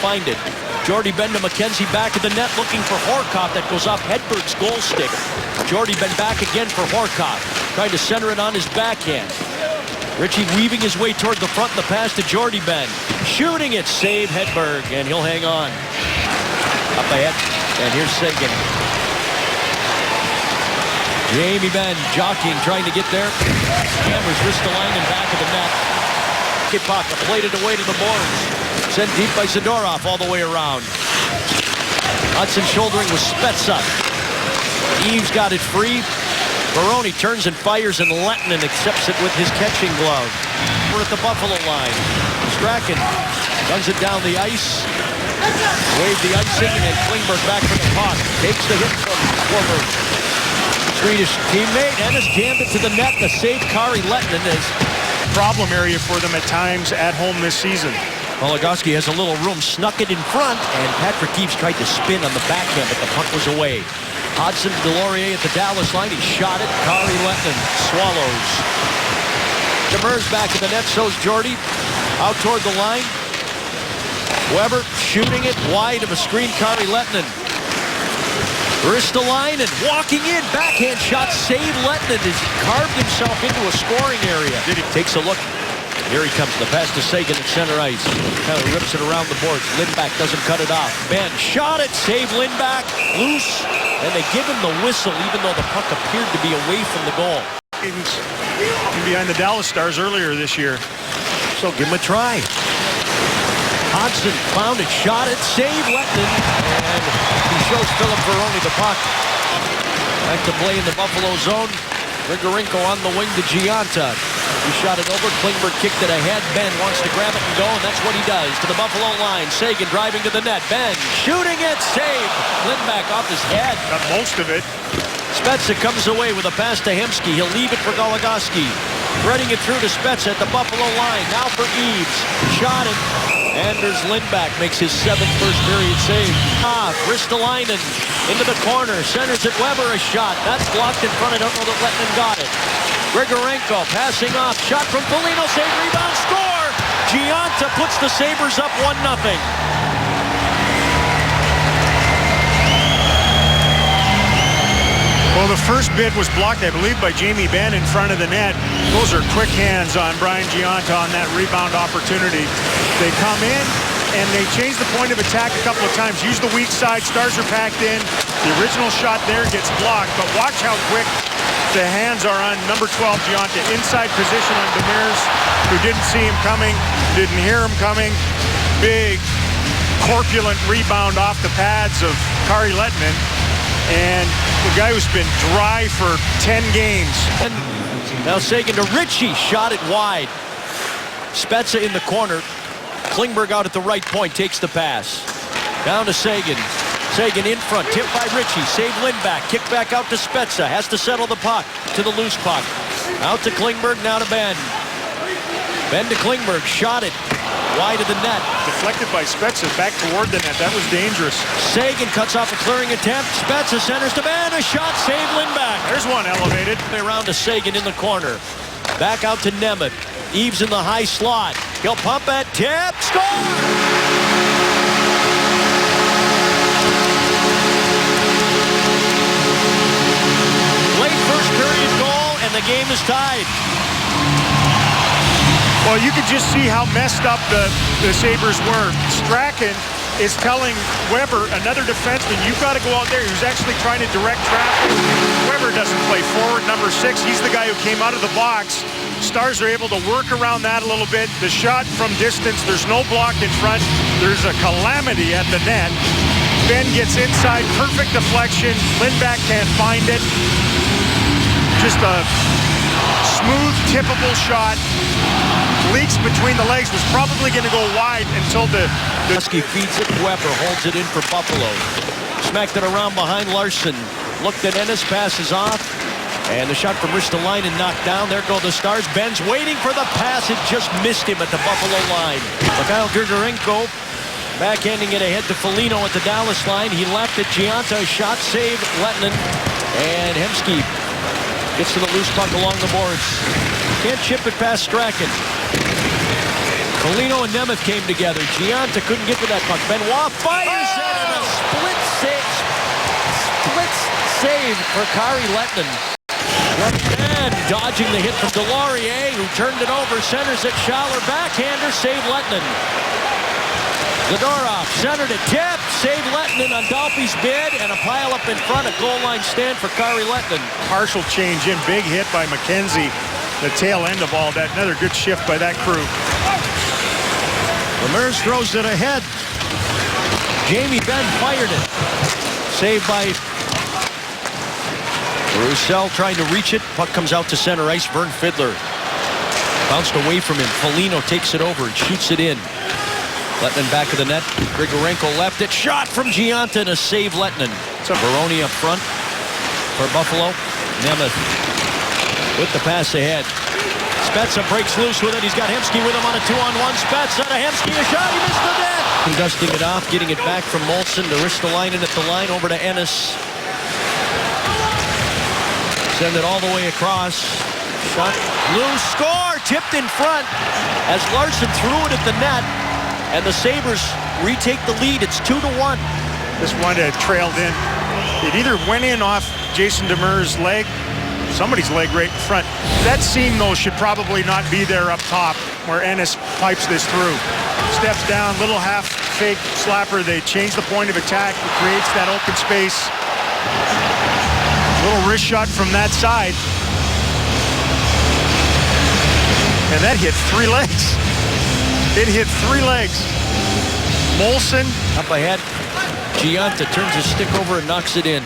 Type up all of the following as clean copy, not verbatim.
find it. Jordie Benn to Mackenzie back of the net looking for Horcoff. That goes off Hedberg's goal stick. Jordie Benn back again for Horcoff. Trying to center it on his backhand. Ritchie weaving his way toward the front in the pass to Jordie Benn. Shooting it, save Hedberg, and he'll hang on. Up ahead, and here's Seguin. Jamie Benn jockeying, trying to get there. Hammers Ristolainen back of the net. Puck played it away to the boards. Sent deep by Zadorov all the way around. Hudson shouldering with Spezza. Eves got it free. Baroni turns and fires, and Lettinen accepts it with his catching glove. We're at the Buffalo line. Strachan runs it down the ice. Wave the icing, and Klingberg back for the puck. Takes the hit from Schwarber. Swedish teammate. Ennis jammed it to the net. The save, Kari Lettinen is problem area for them at times at home this season. Goligoski has a little room, snuck it in front, and Patrick Eves tried to spin on the backhand, but the puck was away. Hodgson Delorier at the Dallas line. He shot it. Kari Lettinen swallows. Demers back in the net. So's Jordie. Out toward the line. Weber shooting it wide of a screen. Kari Lettinen. Ristolainen walking in. Backhand shot. Save Lettinen as he carved himself into a scoring area. Takes a look. Here he comes. The pass to Seguin at center ice. Kind of rips it around the boards. Lindback doesn't cut it off. Benn shot it. Save Lindback. Loose. And they give him the whistle even though the puck appeared to be away from the goal. Behind the Dallas Stars earlier this year. So give him a try. Hodgson found it, shot it, save Lettinen, and he shows Philip Baroni the puck. Back to play in the Buffalo zone. Grigorenko on the wing to Gianta. He shot it over. Klingberg kicked it ahead. Benn wants to grab it and go, and that's what he does. To the Buffalo line. Seguin driving to the net. Benn shooting it. Save. Lindback off his head. Got most of it. Spezza comes away with a pass to Hemsky. He'll leave it for Goligoski. Threading it through to Spezza at the Buffalo line. Now for Eves. Shot it. Anders Lindback makes his 7th first-period save. Ristolainen into the corner. Centers at Weber. A shot. That's blocked in front. I don't know that Lettinen got it. Grigorenko passing off. Shot from Foligno. Save, rebound, score! Gianta puts the Sabres up 1-0. Well, the first bid was blocked, I believe, by Jamie Benn in front of the net. Those are quick hands on Brian Gianta on that rebound opportunity. They come in, and they change the point of attack a couple of times. Use the weak side. Stars are packed in. The original shot there gets blocked, but watch how quick the hands are on number 12, Gianta. Inside position on Demers, who didn't see him coming, didn't hear him coming. Big, corpulent rebound off the pads of Kari Lettinen. And the guy who's been dry for 10 games. And now Seguin to Ritchie. Shot it wide. Spezza in the corner. Klingberg out at the right point. Takes the pass. Down to Seguin. Seguin in front. Tipped by Ritchie. Save Lindback. Kick back out to Spezza. Has to settle the puck to the loose puck. Out to Klingberg. Now to Benn. Benn to Klingberg. Shot it. Wide of the net. Deflected by Spezza back toward the net. That was dangerous. Seguin cuts off a clearing attempt. Spezza centers to Benn. A shot. Save Lindback. There's one elevated. Around to Seguin in the corner. Back out to Nemeth. Eves in the high slot. He'll pump it. Tip. Score! Late first period goal, and the game is tied. Well, you could just see how messed up the Sabres were. Strachan is telling Weber, another defenseman, you've got to go out there. He was actually trying to direct traffic. Weber doesn't play forward. Number 6, he's the guy who came out of the box. Stars are able to work around that a little bit. The shot from distance, there's no block in front. There's a calamity at the net. Benn gets inside, perfect deflection. Lindback can't find it. Just a smooth, tippable shot. Leaks between the legs, was probably going to go wide until the Husky feeds it. Weber holds it in for Buffalo. Smacked it around behind Larson. Looked at Ennis, passes off. And the shot from Ristolainen knocked down. There go the Stars. Benn's waiting for the pass. It just missed him at the Buffalo line. Mikhail Grigorenko backhanding it ahead to Foligno at the Dallas line. He left it. Gianta, shot, save, Lettinen. And Hemsky gets to the loose puck along the boards. Can't chip it past Strachan. Foligno and Nemeth came together. Giunta couldn't get to that puck. Benoit fires it and a split save for Kari Lehtinen. And dodging the hit from Delorier, who turned it over, centers it. Schaller backhander, save Lehtinen. Zadorov centered it, tip, save Lehtinen on Dalpe's bid, and a pile up in front, a goal line stand for Kari Lehtinen. Partial change in, big hit by McKenzie. The tail end of all that, another good shift by that crew. Demers throws it ahead. Jamie Benn fired it. Saved by Roussel trying to reach it. Puck comes out to center ice. Vern Fiddler bounced away from him. Foligno takes it over and shoots it in. Lehtinen back of the net. Grigorenko left it. Shot from Giunta to save Lehtinen. Baroni up front for Buffalo. Nemeth with the pass ahead. Spezza breaks loose with it. He's got Hemsky with him on a 2-on-1. Spezza to Hemsky. A shot. He missed the net. Dusting it off. Getting it back from Molson to Ristolainen at the line. Over to Ennis. Send it all the way across. Shot. Loose. Score. Tipped in front as Larson threw it at the net. And the Sabres retake the lead. It's 2-1. This one trailed in. It either went in off Jason Demers' leg, somebody's leg right in front. That seam, though, should probably not be there up top where Ennis pipes this through. Steps down, little half fake slapper. They change the point of attack. It creates that open space. Little wrist shot from that side. And that hit 3 legs. It hit 3 legs. Molson up ahead. Giunta turns his stick over and knocks it in.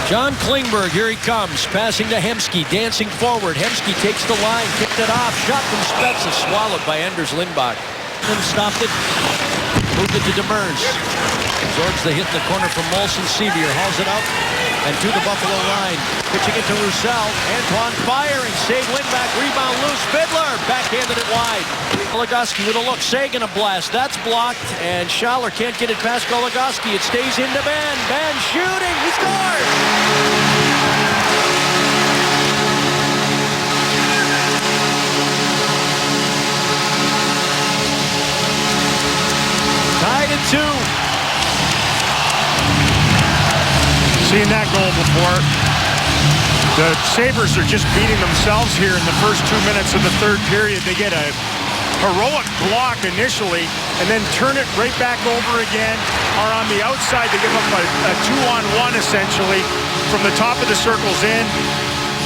John Klingberg, here he comes, passing to Hemsky, dancing forward. Hemsky takes the line, kicked it off, shot from Spezza, swallowed by Anders Lindback. Then stopped it, moved it to Demers. Absorbs the hit in the corner from Molson. Sevier hauls it out and to the Buffalo line. Pitching it to Roussel. Antoine firing, save Lindback, rebound loose. Fiddler backhanded it wide. Goligoski with a look, Sagan a blast. That's blocked, and Schaller can't get it past Goligoski. It stays into Benn. Benn shooting, he scores! Tied at 2. Seen that goal before. The Sabres are just beating themselves here in the first 2 minutes of the third period. They get a heroic block initially and then turn it right back over again. Are on the outside. They give up a 2-on-1 essentially from the top of the circles in.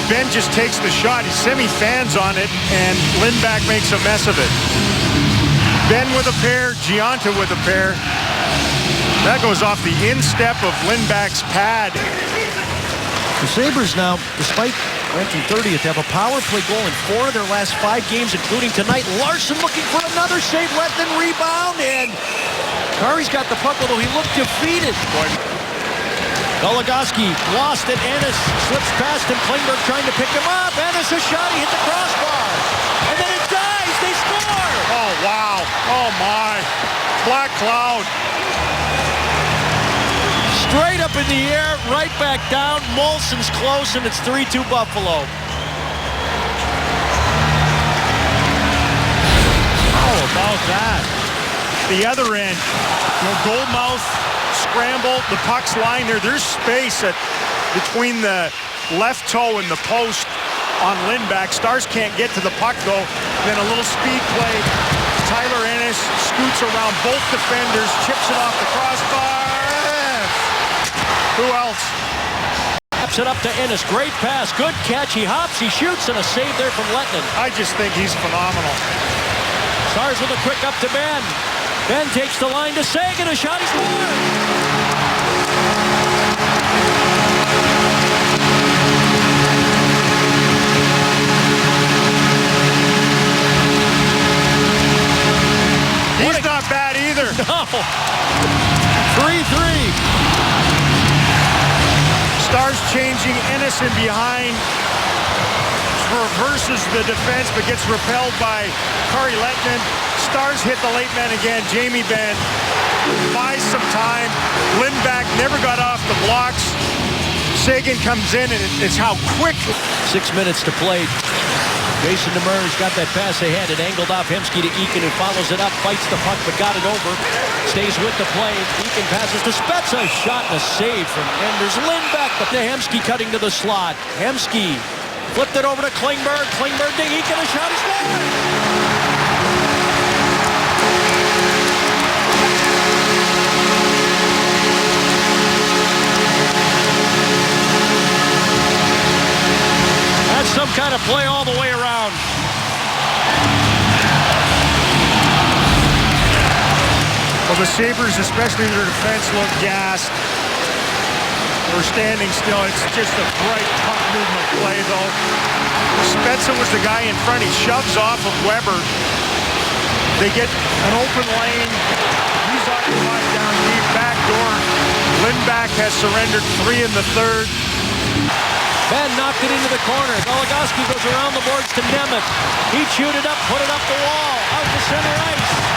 Benn just takes the shot. He semi-fans on it, and Lindback makes a mess of it. Benn with a pair, Giunta with a pair. That goes off the instep of Lindback's pad. The Sabres now, despite ranking 30th, have a power play goal in 4 of their last 5 games, including tonight. Larson looking for another save. Lehtinen rebound, and Kari's got the puck, although he looked defeated. Goligoski lost it. Ennis slips past him. Klingberg trying to pick him up. Ennis a shot. He hit the crossbar. And then it dies. They score. Oh, wow. Oh, my. Black cloud. Straight up in the air, right back down. Molson's close, and it's 3-2 Buffalo. How about that? The other end, Goldmouth scramble, the puck's lying there. There's space between the left toe and the post on Lindback. Stars can't get to the puck, though. Then a little speed play. Tyler Ennis scoots around both defenders, chips it off the crossbar. Who else? Taps it up to Ennis. Great pass. Good catch. He hops. He shoots, and a save there from Lehtinen. I just think he's phenomenal. Stars with a quick up to Benn. Benn takes the line to Sagan. A shot. He scores. He's not bad either. No. 3-3. Stars changing. Ennis in behind. Reverses the defense, but gets repelled by Kari Lehtinen. Stars hit the late man again. Jamie Benn buys some time. Lindback never got off the blocks. Sagan comes in, and it's how quick. 6 minutes to play. Jason Demers got that pass ahead. It angled off Hemsky to Eakin, who follows it up, fights the puck, but got it over. Stays with the play. Eakin passes to Spezza. Shot and a save from Enders. Lindback, but to Hemsky cutting to the slot. Hemsky flipped it over to Klingberg. Klingberg to Eakin. A shot is good. That's some kind of play all the way around. Well, the Sabres, especially their defense, look gassed. We're standing still. It's just a bright puck movement play, though. Spezza was the guy in front. He shoves off of Weber. They get an open lane. He's occupied down deep, back door. Lindback has surrendered 3 in the third. Ben knocked it into the corner. Goligoski goes around the boards to Nemeth. He chewed it up, put it up the wall, out to center ice.